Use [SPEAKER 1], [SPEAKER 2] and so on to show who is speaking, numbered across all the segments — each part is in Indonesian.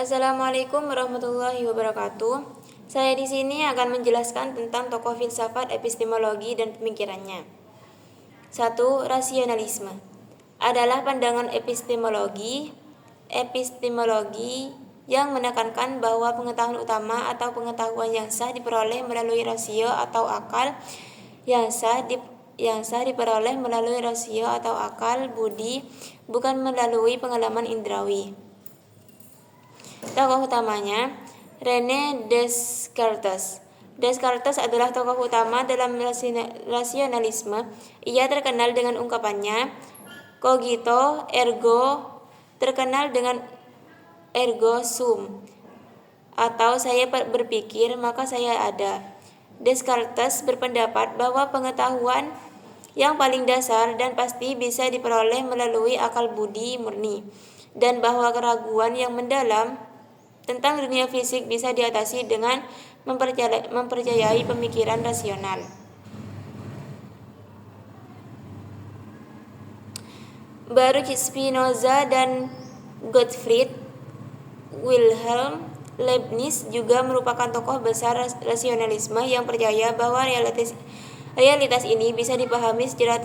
[SPEAKER 1] Assalamualaikum warahmatullahi wabarakatuh. Saya di sini akan menjelaskan tentang tokoh filsafat epistemologi dan pemikirannya. 1. Rasionalisme adalah pandangan epistemologi yang menekankan bahwa pengetahuan utama atau pengetahuan yang sah diperoleh melalui rasio atau akal yang sah diperoleh melalui rasio atau akal budi, bukan melalui pengalaman indrawi. Tokoh utamanya René Descartes. Descartes adalah tokoh utama dalam rasionalisme. Ia terkenal dengan ungkapannya cogito ergo, terkenal dengan ergo sum, atau saya berpikir maka saya ada. Descartes berpendapat bahwa pengetahuan yang paling dasar dan pasti bisa diperoleh melalui akal budi murni, dan bahwa keraguan yang mendalam tentang dunia fisik bisa diatasi dengan mempercayai pemikiran rasional. Baruch Spinoza dan Gottfried Wilhelm Leibniz juga merupakan tokoh besar rasionalisme yang percaya bahwa realitas ini bisa dipahami secara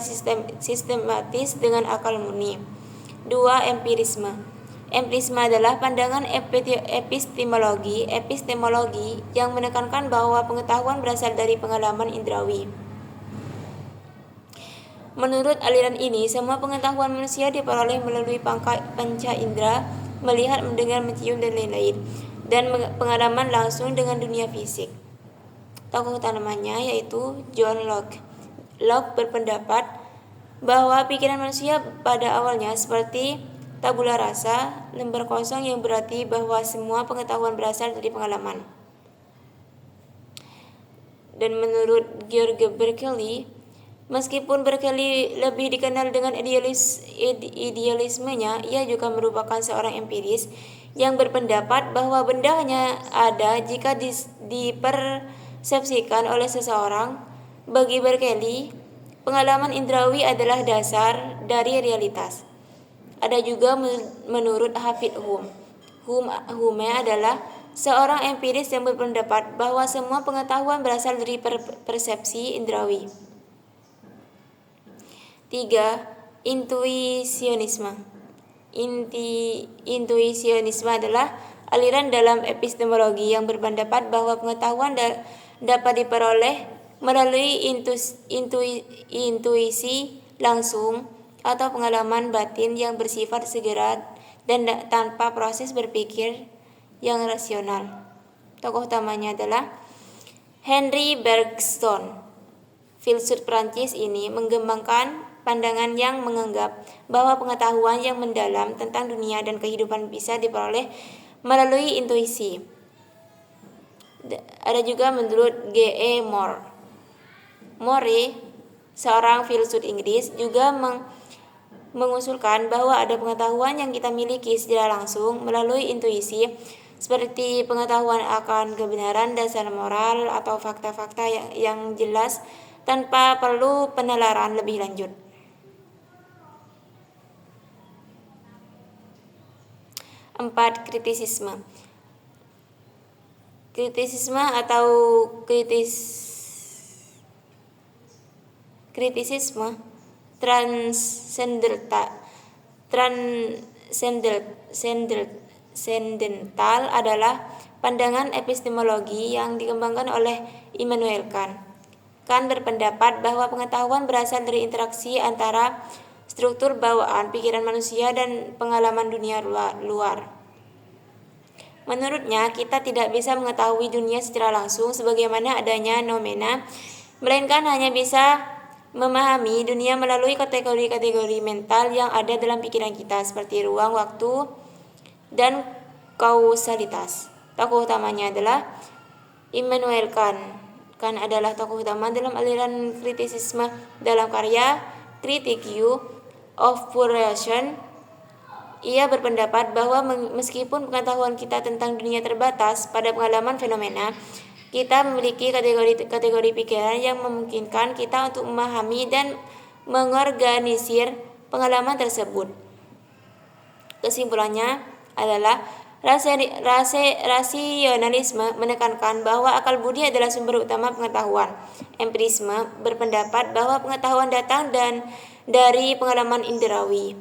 [SPEAKER 1] sistematis dengan akal murni. 2. Empirisme. Empirisme adalah pandangan epistemologi yang menekankan bahwa pengetahuan berasal dari pengalaman indrawi. Menurut aliran ini, semua pengetahuan manusia diperoleh melalui panca indera, melihat, mendengar, mencium, dan lain-lain, dan pengalaman langsung dengan dunia fisik. Tokoh utamanya yaitu John Locke. Locke berpendapat bahwa pikiran manusia pada awalnya seperti tabula rasa, lembar kosong, yang berarti bahwa semua pengetahuan berasal dari pengalaman. Dan menurut George Berkeley, meskipun Berkeley lebih dikenal dengan idealismenya, ia juga merupakan seorang empiris yang berpendapat bahwa benda hanya ada jika dipersepsikan oleh seseorang. Bagi Berkeley, pengalaman indrawi adalah dasar dari realitas. Ada juga menurut Hafid Hume adalah seorang empiris yang berpendapat bahwa semua pengetahuan berasal dari persepsi indrawi. 3. Intuisionisme. Intuisionisme adalah aliran dalam epistemologi yang berpendapat bahwa pengetahuan dapat diperoleh melalui intuisi langsung atau pengalaman batin yang bersifat segera dan tanpa proses berpikir yang rasional. Tokoh utamanya adalah Henri Bergson. Filsuf Prancis ini mengembangkan pandangan yang menganggap bahwa pengetahuan yang mendalam tentang dunia dan kehidupan bisa diperoleh melalui intuisi. Ada juga menurut G.E. More, seorang filsuf Inggris, juga mengusulkan bahwa ada pengetahuan yang kita miliki secara langsung melalui intuisi, seperti pengetahuan akan kebenaran dasar moral atau fakta-fakta yang jelas tanpa perlu penalaran lebih lanjut. 4. Kritisisme. Kritisisme atau kritisisme transcendental adalah pandangan epistemologi yang dikembangkan oleh Immanuel Kant. Kant berpendapat bahwa pengetahuan berasal dari interaksi antara struktur bawaan pikiran manusia dan pengalaman dunia luar. Menurutnya, kita tidak bisa mengetahui dunia secara langsung sebagaimana adanya nomena, melainkan hanya bisa memahami dunia melalui kategori-kategori mental yang ada dalam pikiran kita, seperti ruang, waktu, dan kausalitas. Tokoh utamanya adalah Immanuel Kant. Kant adalah tokoh utama dalam aliran kritisisme dalam karya Critique of Pure Reason. Ia berpendapat bahwa meskipun pengetahuan kita tentang dunia terbatas pada pengalaman fenomena, kita memiliki kategori pikiran yang memungkinkan kita untuk memahami dan mengorganisir pengalaman tersebut. Kesimpulannya adalah Rasionalisme menekankan bahwa akal budi adalah sumber utama pengetahuan. Empirisme berpendapat bahwa pengetahuan datang dari pengalaman indrawi.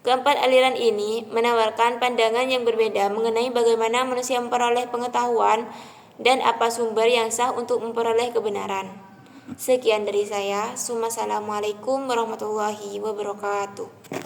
[SPEAKER 1] Keempat aliran ini menawarkan pandangan yang berbeda mengenai bagaimana manusia memperoleh pengetahuan dan apa sumber yang sah untuk memperoleh kebenaran. Sekian dari saya. Wassalamualaikum warahmatullahi wabarakatuh.